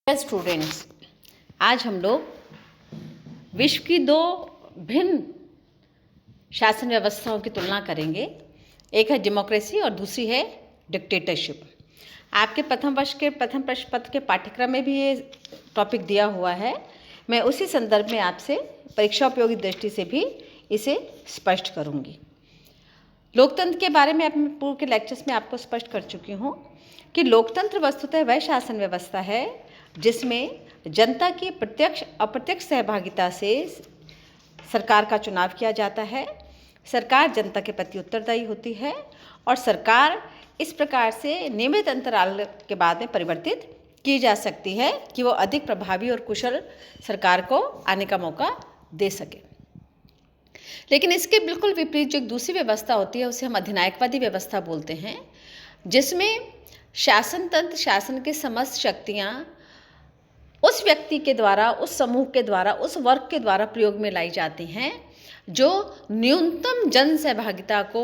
Students, आज हम लोग विश्व की दो भिन्न शासन व्यवस्थाओं की तुलना करेंगे। एक है डेमोक्रेसी और दूसरी है डिक्टेटरशिप। आपके प्रथम वर्ष के प्रथम प्रश्न पत्र के पाठ्यक्रम में भी ये टॉपिक दिया हुआ है। मैं उसी संदर्भ में आपसे परीक्षा उपयोगी दृष्टि से भी इसे स्पष्ट करूंगी। लोकतंत्र के बारे में अपने पूर्व के लेक्चर्स में आपको स्पष्ट कर चुकी हूँ कि लोकतंत्र वस्तुतः वह शासन व्यवस्था है जिसमें जनता की प्रत्यक्ष अप्रत्यक्ष सहभागिता से सरकार का चुनाव किया जाता है। सरकार जनता के प्रति उत्तरदायी होती है और सरकार इस प्रकार से नियमित अंतराल के बाद में परिवर्तित की जा सकती है कि वो अधिक प्रभावी और कुशल सरकार को आने का मौका दे सके। लेकिन इसके बिल्कुल विपरीत जो एक दूसरी व्यवस्था होती है उसे हम अधिनायकवादी व्यवस्था बोलते हैं, जिसमें शासन तंत्र, शासन की समस्त शक्तियाँ उस व्यक्ति के द्वारा, उस समूह के द्वारा, उस वर्ग के द्वारा प्रयोग में लाई जाती हैं जो न्यूनतम जन सहभागिता को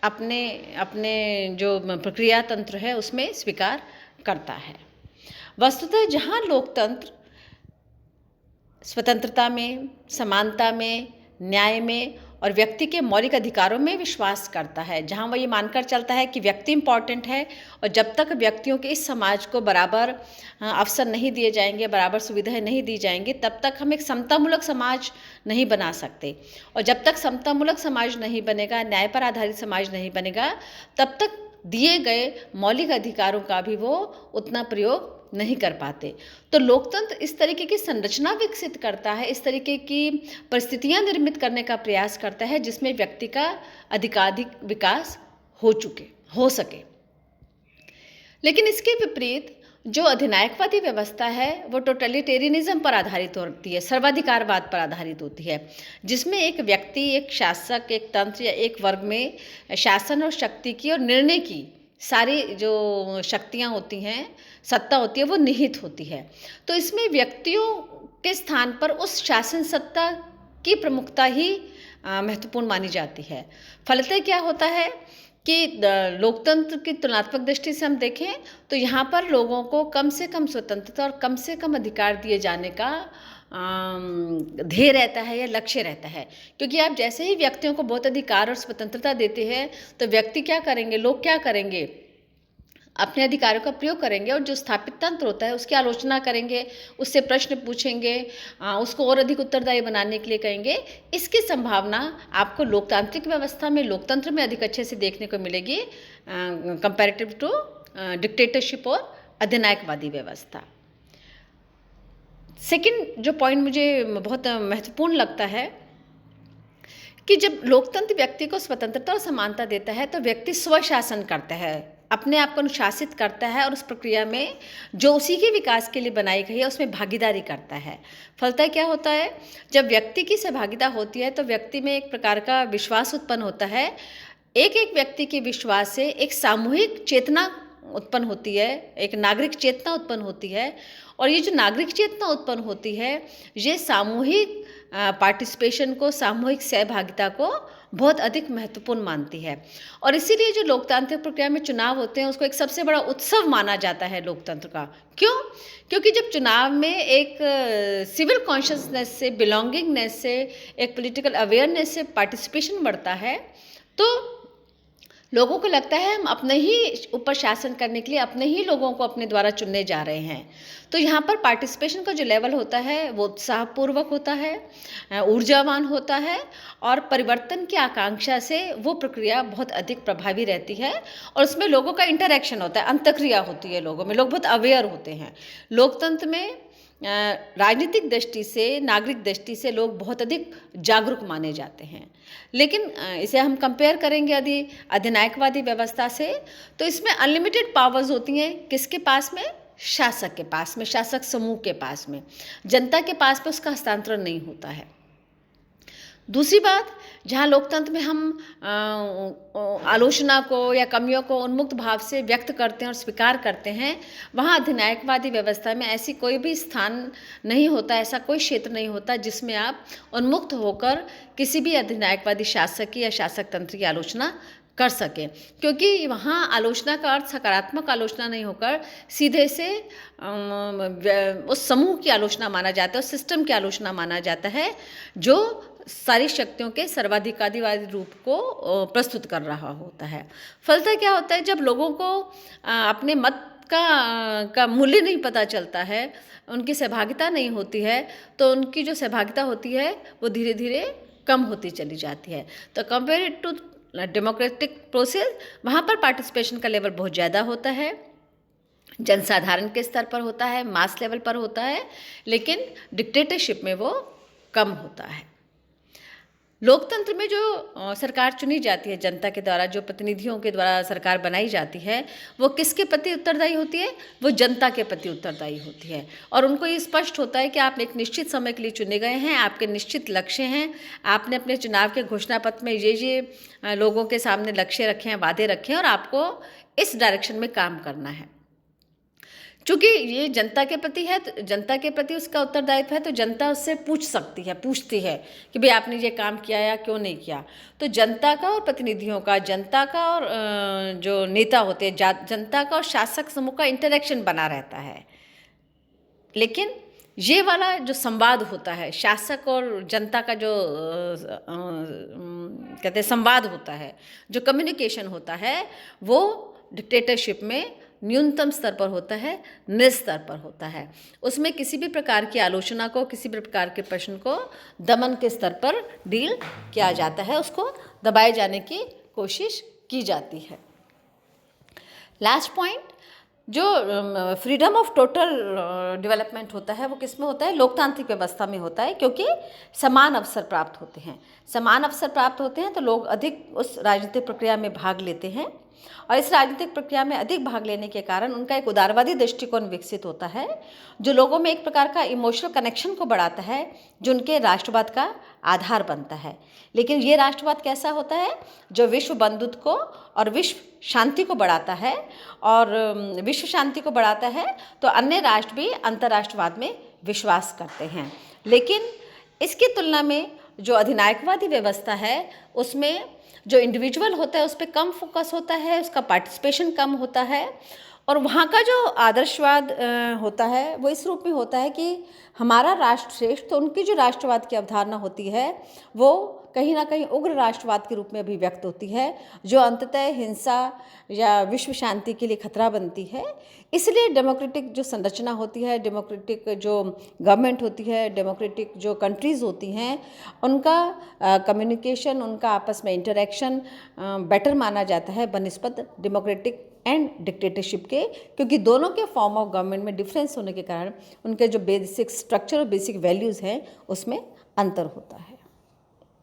अपने जो प्रक्रिया तंत्र है उसमें स्वीकार करता है। वस्तुतः जहाँ लोकतंत्र स्वतंत्रता में, समानता में, न्याय में और व्यक्ति के मौलिक अधिकारों में विश्वास करता है, जहाँ वो ये मानकर चलता है कि व्यक्ति इम्पॉर्टेंट है और जब तक व्यक्तियों के इस समाज को बराबर अवसर नहीं दिए जाएंगे, बराबर सुविधाएं नहीं दी जाएंगी, तब तक हम एक समतामूलक समाज नहीं बना सकते। और जब तक समतामूलक समाज नहीं बनेगा, न्याय पर आधारित समाज नहीं बनेगा, तब तक दिए गए मौलिक अधिकारों का भी वो उतना प्रयोग नहीं कर पाते। तो लोकतंत्र इस तरीके की संरचना विकसित करता है, इस तरीके की परिस्थितियां निर्मित करने का प्रयास करता है जिसमें व्यक्ति का अधिकाधिक विकास हो सके। लेकिन इसके विपरीत जो अधिनायकवादी व्यवस्था है वो टोटलिटेरियनिज्म पर आधारित होती है, सर्वाधिकारवाद पर आधारित होती है, जिसमें एक व्यक्ति, एक शासक, एक तंत्र या एक वर्ग में शासन और शक्ति की और निर्णय की सारी जो शक्तियाँ होती हैं, सत्ता होती है, वो निहित होती है। तो इसमें व्यक्तियों के स्थान पर उस शासन सत्ता की प्रमुखता ही महत्वपूर्ण मानी जाती है। फलतः क्या होता है कि लोकतंत्र की तुलनात्मक दृष्टि से हम देखें तो यहाँ पर लोगों को कम से कम स्वतंत्रता और कम से कम अधिकार दिए जाने का ध्येय रहता है या लक्ष्य रहता है। क्योंकि आप जैसे ही व्यक्तियों को बहुत अधिकार और स्वतंत्रता देते हैं तो व्यक्ति क्या करेंगे, लोग क्या करेंगे, अपने अधिकारों का प्रयोग करेंगे और जो स्थापित तंत्र होता है उसकी आलोचना करेंगे, उससे प्रश्न पूछेंगे, उसको और अधिक उत्तरदायी बनाने के लिए कहेंगे। इसकी संभावना आपको लोकतांत्रिक व्यवस्था में, लोकतंत्र में अधिक अच्छे से देखने को मिलेगी कंपैरेटिव टू डिक्टेटरशिप और अधिनायकवादी व्यवस्था। सेकंड जो पॉइंट मुझे बहुत महत्वपूर्ण लगता है कि जब लोकतंत्र व्यक्ति को स्वतंत्रता और समानता देता है तो व्यक्ति स्वशासन करता है, अपने आप को अनुशासित करता है और उस प्रक्रिया में जो उसी के विकास के लिए बनाई गई है उसमें भागीदारी करता है। फलतः क्या होता है, जब व्यक्ति की सहभागिता होती है तो व्यक्ति में एक प्रकार का विश्वास उत्पन्न होता है। एक एक व्यक्ति के विश्वास से एक सामूहिक चेतना उत्पन्न होती है, एक नागरिक चेतना उत्पन्न होती है और ये जो नागरिक चेतना उत्पन्न होती है ये सामूहिक पार्टिसिपेशन को, सामूहिक सहभागिता को बहुत अधिक महत्वपूर्ण मानती है। और इसीलिए जो लोकतांत्रिक प्रक्रिया में चुनाव होते हैं उसको एक सबसे बड़ा उत्सव माना जाता है लोकतंत्र का। क्यों? क्योंकि जब चुनाव में एक सिविल कॉन्शियसनेस से, बिलोंगिंगनेस से, एक पॉलिटिकल अवेयरनेस से पार्टिसिपेशन बढ़ता है तो लोगों को लगता है हम अपने ही ऊपर शासन करने के लिए अपने ही लोगों को अपने द्वारा चुनने जा रहे हैं। तो यहाँ पर पार्टिसिपेशन का जो लेवल होता है वो उत्साहपूर्वक होता है, ऊर्जावान होता है और परिवर्तन की आकांक्षा से वो प्रक्रिया बहुत अधिक प्रभावी रहती है और उसमें लोगों का इंटरैक्शन होता है, अंतःक्रिया होती है लोगों में, लोग बहुत अवेयर होते हैं। लोकतंत्र में राजनीतिक दृष्टि से, नागरिक दृष्टि से लोग बहुत अधिक जागरूक माने जाते हैं। लेकिन इसे हम कंपेयर करेंगे यदि अधिनायकवादी व्यवस्था से तो इसमें अनलिमिटेड पावर्स होती हैं। किसके पास में? शासक के पास में, शासक समूह के पास में। जनता के पास में उसका हस्तांतरण नहीं होता है। दूसरी बात, जहाँ लोकतंत्र में हम आलोचना को या कमियों को उन्मुक्त भाव से व्यक्त करते हैं और स्वीकार करते हैं, वहाँ अधिनायकवादी व्यवस्था में ऐसी कोई भी स्थान नहीं होता, ऐसा कोई क्षेत्र नहीं होता जिसमें आप उन्मुक्त होकर किसी भी अधिनायकवादी शासक की या शासक तंत्र की आलोचना कर सकें, क्योंकि वहाँ आलोचना का अर्थ सकारात्मक आलोचना नहीं होकर सीधे से उस समूह की आलोचना माना जाता है, उस सिस्टम की आलोचना माना जाता है जो सारी शक्तियों के सर्वाधिकारीवादी रूप को प्रस्तुत कर रहा होता है। फलतः क्या होता है, जब लोगों को अपने मत का मूल्य नहीं पता चलता है, उनकी सहभागिता नहीं होती है, तो उनकी जो सहभागिता होती है वो धीरे धीरे कम होती चली जाती है। तो कंपेयर टू डेमोक्रेटिक प्रोसेस, वहाँ पर पार्टिसिपेशन का लेवल बहुत ज़्यादा होता है, जनसाधारण के स्तर पर होता है, मास लेवल पर होता है, लेकिन डिक्टेटरशिप में वो कम होता है। लोकतंत्र में जो सरकार चुनी जाती है जनता के द्वारा, जो प्रतिनिधियों के द्वारा सरकार बनाई जाती है, वो किसके प्रति उत्तरदायी होती है? वो जनता के प्रति उत्तरदायी होती है। और उनको ये स्पष्ट होता है कि आप एक निश्चित समय के लिए चुने गए हैं, आपके निश्चित लक्ष्य हैं, आपने अपने चुनाव के घोषणा पत्र में ये लोगों के सामने लक्ष्य रखे हैं, वादे रखे हैं, और आपको इस डायरेक्शन में काम करना है। चूँकि ये जनता के प्रति है, तो जनता के प्रति उसका उत्तरदायित्व है, तो जनता उससे पूछती है कि भाई आपने ये काम किया या क्यों नहीं किया। तो जनता का और प्रतिनिधियों का, जनता का और जो नेता होते हैं, जनता का और शासक समूह का इंटरेक्शन बना रहता है। लेकिन ये वाला जो संवाद होता है, शासक और जनता का जो कहते हैं संवाद होता है, जो कम्युनिकेशन होता है, वो डिक्टेटरशिप में न्यूनतम स्तर पर होता है, निस्तर पर होता है। उसमें किसी भी प्रकार की आलोचना को, किसी भी प्रकार के प्रश्न को दमन के स्तर पर डील किया जाता है, उसको दबाए जाने की कोशिश की जाती है। लास्ट पॉइंट, जो फ्रीडम ऑफ टोटल डेवलपमेंट होता है वो किस में होता है? लोकतांत्रिक व्यवस्था में होता है, क्योंकि समान अवसर प्राप्त होते हैं। समान अवसर प्राप्त होते हैं तो लोग अधिक उस राजनीतिक प्रक्रिया में भाग लेते हैं, और इस राजनीतिक प्रक्रिया में अधिक भाग लेने के कारण उनका एक उदारवादी दृष्टिकोण विकसित होता है, जो लोगों में एक प्रकार का इमोशनल कनेक्शन को बढ़ाता है, जो उनके राष्ट्रवाद का आधार बनता है। लेकिन ये राष्ट्रवाद कैसा होता है? जो विश्व बंधुत्व को और विश्व शांति को बढ़ाता है, और विश्व शांति को बढ़ाता है तो अन्य राष्ट्र भी अंतर्राष्ट्रवाद में विश्वास करते हैं। लेकिन इसकी तुलना में जो अधिनायकवादी व्यवस्था है, उसमें जो इंडिविजुअल होता है उस पर कम फोकस होता है, उसका पार्टिसिपेशन कम होता है, और वहाँ का जो आदर्शवाद होता है वो इस रूप में होता है कि हमारा राष्ट्र श्रेष्ठ। तो उनकी जो राष्ट्रवाद की अवधारणा होती है वो कहीं ना कहीं उग्र राष्ट्रवाद के रूप में अभिव्यक्त होती है, जो अंततः हिंसा या विश्व शांति के लिए खतरा बनती है। इसलिए डेमोक्रेटिक जो संरचना होती है, डेमोक्रेटिक जो गवर्नमेंट होती है, डेमोक्रेटिक जो कंट्रीज़ होती हैं, उनका कम्युनिकेशन, उनका आपस में इंटरेक्शन बेटर माना जाता है बनिस्बत डेमोक्रेटिक एंड डिक्टेटरशिप के, क्योंकि दोनों के फॉर्म ऑफ गवर्नमेंट में डिफरेंस होने के कारण उनके जो बेसिक स्ट्रक्चर और बेसिक वैल्यूज़ हैं उसमें अंतर होता है।